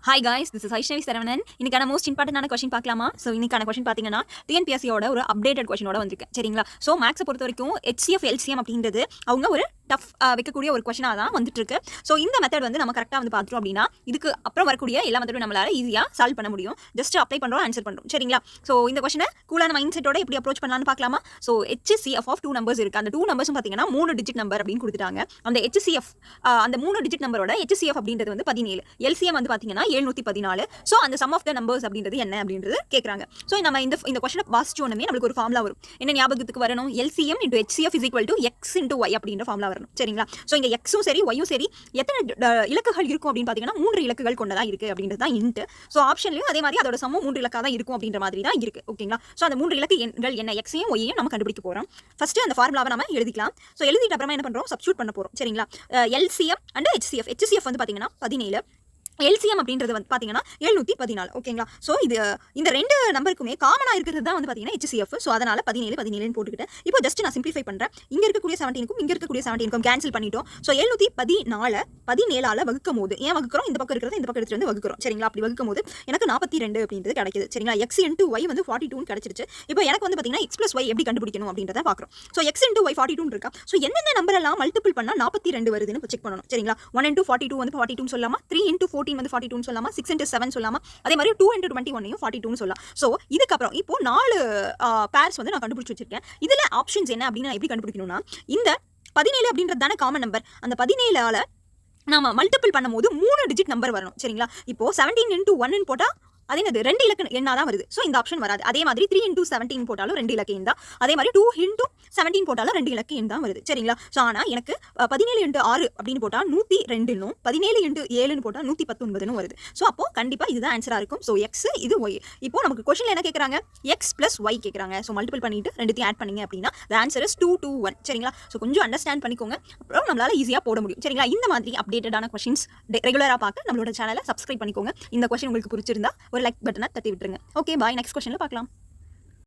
Hi guys, this is Aishnavi Saravanan. இன்னைக்கான most இம்பார்ட்டன்டான question பார்க்கலாமா? ஸோ இன்னைக்கான கொஸ்டின் பார்த்தீங்கன்னா டிஎன்பிஎஸ்சியோட ஒரு அப்டேட்டட் கொஸ்டினோட வந்திருக்கேன். சரிங்களா? ஸோ மேக்ஸை பொறுத்த வரைக்கும் HCF LCM அப்படின்றது அவங்க ஒரு டஃப் வைக்கக்கூடிய ஒரு கொஸ்டினாக தான் வந்துட்டு இருக்கு. ஸோ இந்த மெத்தட் வந்து நம்ம கரெக்டாக வந்து பார்த்துட்டோம் அப்படின்னா இதுக்கு அப்புறம் வரக்கூடிய எல்லா மெத்தடும் நம்மளால ஈஸியாக சால்வ் பண்ண முடியும். ஜஸ்ட் அப்ளை பண்ணுறோம், ஆன்சர் பண்ணுறோம். சரிங்களா? ஸோ இந்த கொஸ்டினை கூலான மைண்ட் செட்டோட எப்படி அப்ரோச் பண்ணலாம்னு பார்க்கலாமா? ஸோ HCF ஆஃப் 2 நம்பர்ஸ் இருக்குது. அந்த 2 நம்பர்ஸும் பார்த்தீங்கன்னா 3 டிஜிட் நம்பர் அப்படின்னு கொடுத்துட்டாங்க. அந்த HCF அந்த 3 டிஜிட் நம்பரோட HCF அப்படின்றது வந்து 17, LCM வந்து பார்த்தீங்கன்னா 714. ஸோ அந்த சம் ஆஃப் த நம்பர்ஸ் அப்படின்றது என்ன அப்படின்றது கேட்குறாங்க. ஸோ நம்ம இந்த கொஸ்டினை வாசிச்சோன்னே நம்மளுக்கு ஒரு ஃபார்முலா வரும். என்ன ஞாபகத்துக்கு வரணும்? LCM into HCF is equal to X into Y அப்படின்ற ஃபார்முலா வரணும். சரிங்களா? ஸோ இங்கே எக்ஸும் சரி ஒய்யும் சரி எத்தனை இலக்குகள் இருக்கும் அப்படின்னு பார்த்தீங்கன்னா 3 இலக்குகள் கொண்டதாக இருக்குது அப்படின்றது தான் இன்ட்டு. ஸோ ஆப்ஷன்லையும் அதே மாதிரி அதோட சம்மும் 3 இலக்காக தான் இருக்கும் அப்படின்ற மாதிரி தான் இருக்குது. ஓகேங்களா? ஸோ அந்த 3 இலக்கு எண்கள் என்ன, எக்ஸையும் ஒய்யையும் நம்ம கண்டுபிடிக்க போகிறோம். ஃபஸ்ட்டு அந்த ஃபார்முலாவை நம்ம எழுதிக்கலாம். ஸோ எழுதிட்டு அப்புறமா என்ன பண்ணுறோம்? சப்ஸ்டியூட் பண்ண போகிறோம். சரிங்களா? LCM அண்ட் HCF வந்து பார்த்தீங்கன்னா 17, LCM அப்படின்றது வந்து பார்த்தீங்கன்னா 714. ஓகேங்களா? ஸோ இந்த 2 நம்பருக்குமே காமனாக இருக்கிறது தான் வந்து பார்த்தீங்கன்னா HCF. ஸோ அதனால் 17 போட்டுக்கிட்டேன். இப்போ ஜஸ்ட் நான் சிம்பிளிஃபை பண்ணுறேன். இங்கே இருக்கக்கூடிய 17க்கும் இங்கே இருக்கக்கூடிய 17க்கும் கேன்சல் பண்ணிட்டோம். ஸோ 714 17ஆல் வகுக்கும் போது ஏன் வகுக்கிறோம்? இந்த பக்கம் இருக்கிறது இந்த பக்கம் எடுத்துட்டு வந்து வகுக்கிறோம். சரிங்களா? அப்படி வகுக்கும் போது எனக்கு 42 அப்படின்றது கிடைக்குது. சரிங்களா? X into Y வந்து 42 கிடைச்சிருச்சு. இப்போ எனக்கு வந்து பார்த்தீங்கன்னா X plus Y எப்படி கண்டுபிடிக்கணும் அப்படின்றத பார்க்குறோம். ஸோ X into Y 42 இருக்கா? ஸோ என்னென்ன நம்பர் எல்லாம் மல்டிபிள் பண்ணால் 42 வருதுன்னு செக் பண்ணணும். சரிங்களா? 1 into 42 வந்து 42 சொல்லலாமா? 3 into 14 வந்து 42 சொல்லலாமா? 6 into 7 சொல்லலாமா? அதே மாதிரி 2 into 21 42 சொல்லலாம். ஸோ இதுக்கப்புறம் இப்போ 4 பேர்ஸ் வந்து நான் கண்டுபிடிச்சு வச்சிருக்கேன். இதில் ஆப்ஷன்ஸ் என்ன அப்படின்னு நான் எப்படி கண்டுபிடிக்கணும்னா, இந்த 17 அப்படின்றது தானே காமன் நம்பர். அந்த 17ஆல் நாம மல்டிபிள் பண்ணும்போது 3 டிஜிட் நம்பர் வரணும். சரிங்களா? இப்போ 17 into 1 போட்டால் அதே அது 2 இலக்கு எண்ணா தான் வருது. ஸோ இந்த ஆப்ஷன் வராது. அதே மாதிரி 3 into 17 போட்டாலும் 2 இலக்கு எண் தான். அதே மாதிரி 2 into 17 போட்டாலும் 2 இலக்கு எண் தான் வருது. சரிங்களா? ஸோ ஆனால் எனக்கு 17 into 6 அப்படின்னு போட்டால் 102ன்னும் 17 into 7ன்னு போட்டால் 119ன்னு வருது. ஸோ அப்போ கண்டிப்பாக இதுதான் ஆன்சராக இருக்கும். ஸோ எக்ஸ் இது ஒய். இப்போ நமக்கு கொஸ்டினில் என்ன கேட்குறாங்க? எக்ஸ் ப்ளஸ் ஒய் கேட்குறாங்க. ஸோ மல்டிபிள் பண்ணிட்டு ரெண்டுத்தையும் ஆட் பண்ணிங்க அப்படின்னா த ஆன்சர் இஸ் 221. சரிங்களா? ஸோ கொஞ்சம் அண்டர்ஸ்டாண்ட் பண்ணிக்கோங்க. அப்புறம் நம்மளால ஈஸியாக போட முடியும். சரிங்களா? இந்த மாதிரி அப்டேட்டடான கொஸ்டின்ஸ் ரெகுலராக பார்க்க நம்மளோட சேனலை சப்ஸ்கிரைப் பண்ணிக்கோங்க. இந்த கொஸ்டின் உங்களுக்கு பிடிச்சிருந்தா ஒரு லைக் பட்டனை தட்டி விட்டுருங்க. ஓகே, பாய். நெக்ஸ்ட் கொஸ்டினில் பார்க்கலாம்.